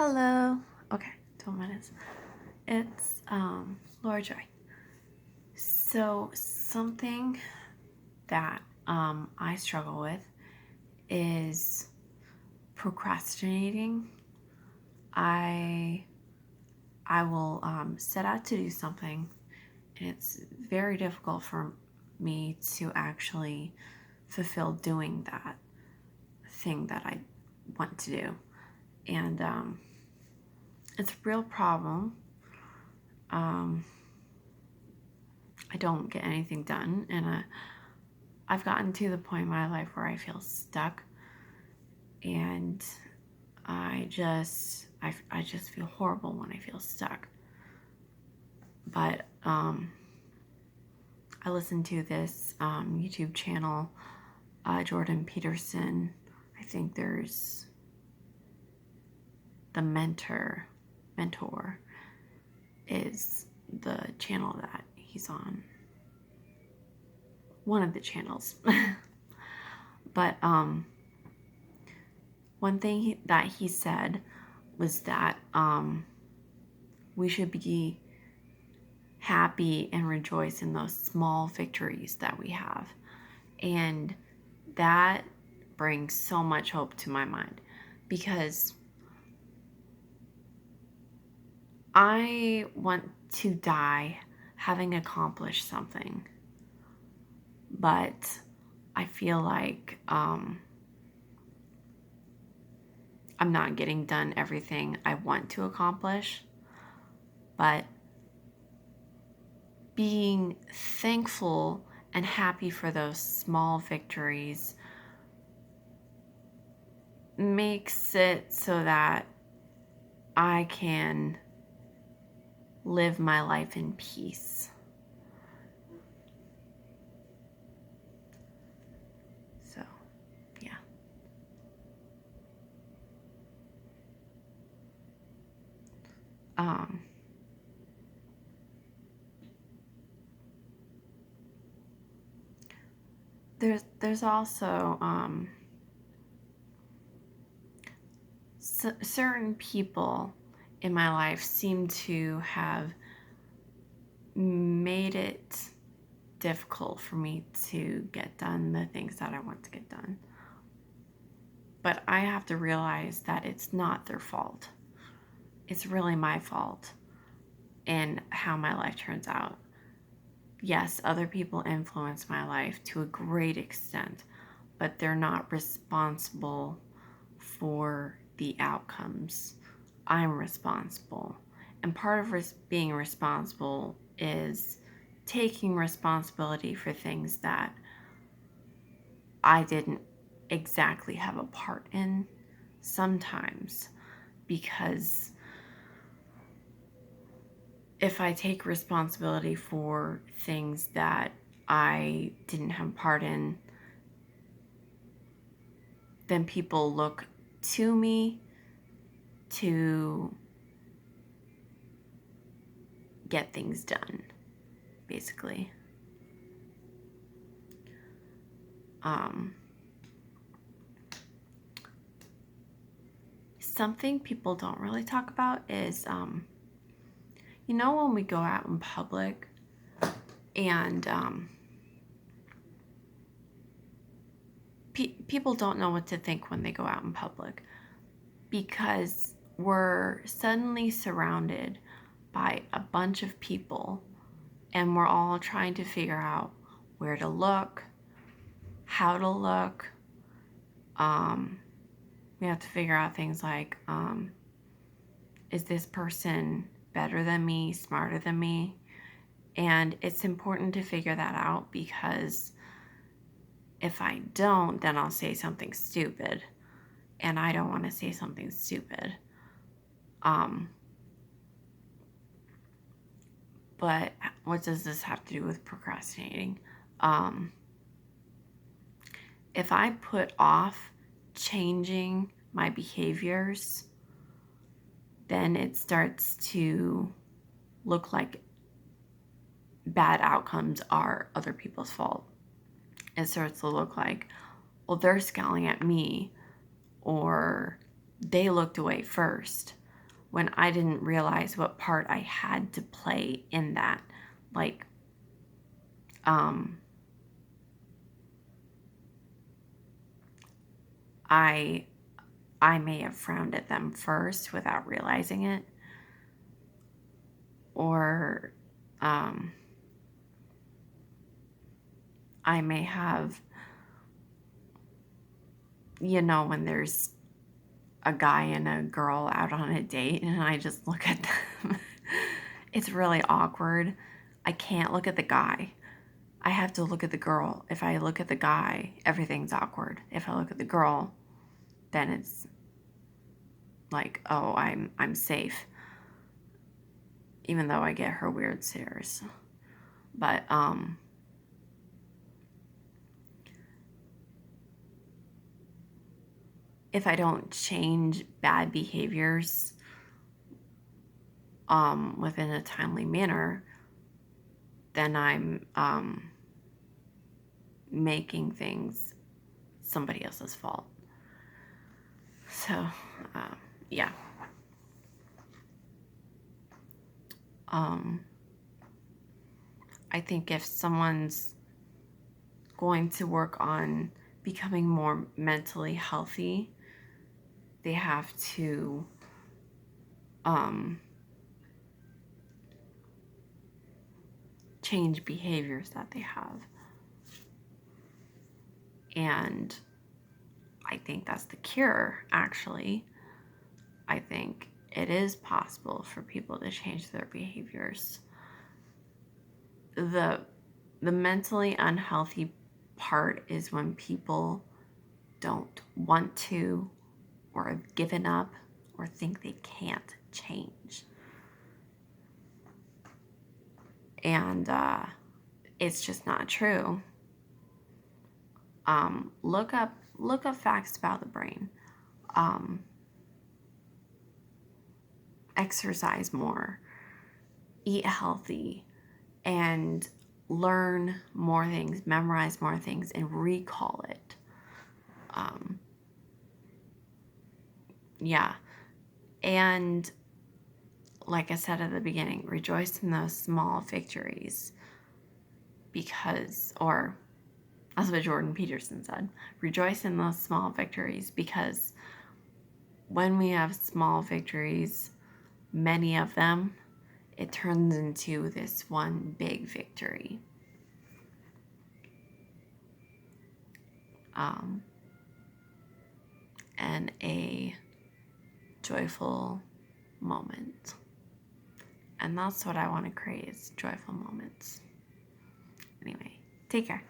Hello. Okay, 12 minutes. It's Laura Joy. So something that I struggle with is procrastinating. I will set out to do something, and it's very difficult for me to actually fulfill doing that thing that I want to do, and it's a real problem. I don't get anything done, and I've gotten to the point in my life where I feel stuck, and I just feel horrible when I feel stuck. But I listened to this YouTube channel, Jordan Peterson. I think there's the mentor is the channel that he's on. One of the channels. But one thing that he said was that we should be happy and rejoice in those small victories that we have. And that brings so much hope to my mind, because I want to die having accomplished something, but I feel like I'm not getting done everything I want to accomplish. But being thankful and happy for those small victories makes it so that I can live my life in peace. So, yeah. There's also certain people in my life seem to have made it difficult for me to get done the things that I want to get done. But I have to realize that it's not their fault. It's really my fault and how my life turns out. Yes, other people influence my life to a great extent, but they're not responsible for the outcomes. I'm responsible. And part of being responsible is taking responsibility for things that I didn't exactly have a part in sometimes. Because if I take responsibility for things that I didn't have part in, then people look to me to get things done, basically. Something people don't really talk about is, when we go out in public and people don't know what to think when they go out in public, because we're suddenly surrounded by a bunch of people, and we're all trying to figure out where to look, how to look. We have to figure out things like, is this person better than me, smarter than me? And it's important to figure that out, because if I don't, then I'll say something stupid, and I don't want to say something stupid. But what does this have to do with procrastinating? If I put off changing my behaviors, then it starts to look like bad outcomes are other people's fault. It starts to look like, well, they're scowling at me, or they looked away first. when I didn't realize what part I had to play in that. Like, I may have frowned at them first without realizing it, or I may have, when there's a guy and a girl out on a date and I just look at them, it's really awkward. I can't look at the guy. I have to look at the girl. If I look at the guy, everything's awkward. If I look at the girl, then it's like, oh, I'm safe. Even though I get her weird stares. But if I don't change bad behaviors within a timely manner, then I'm making things somebody else's fault. So, yeah. I think if someone's going to work on becoming more mentally healthy, they have to change behaviors that they have. And I think that's the cure, actually. I think it is possible for people to change their behaviors. The mentally unhealthy part is when people don't want to, or have given up, or think they can't change. And it's just not true. Look up facts about the brain. Exercise more, eat healthy, and learn more things, memorize more things, and recall it. Yeah. And like I said at the beginning, rejoice in those small victories, because, or that's what Jordan Peterson said, rejoice in those small victories, because when we have small victories, many of them, it turns into this one big victory. And a joyful moment. And that's what I want to create, is joyful moments. Anyway, take care.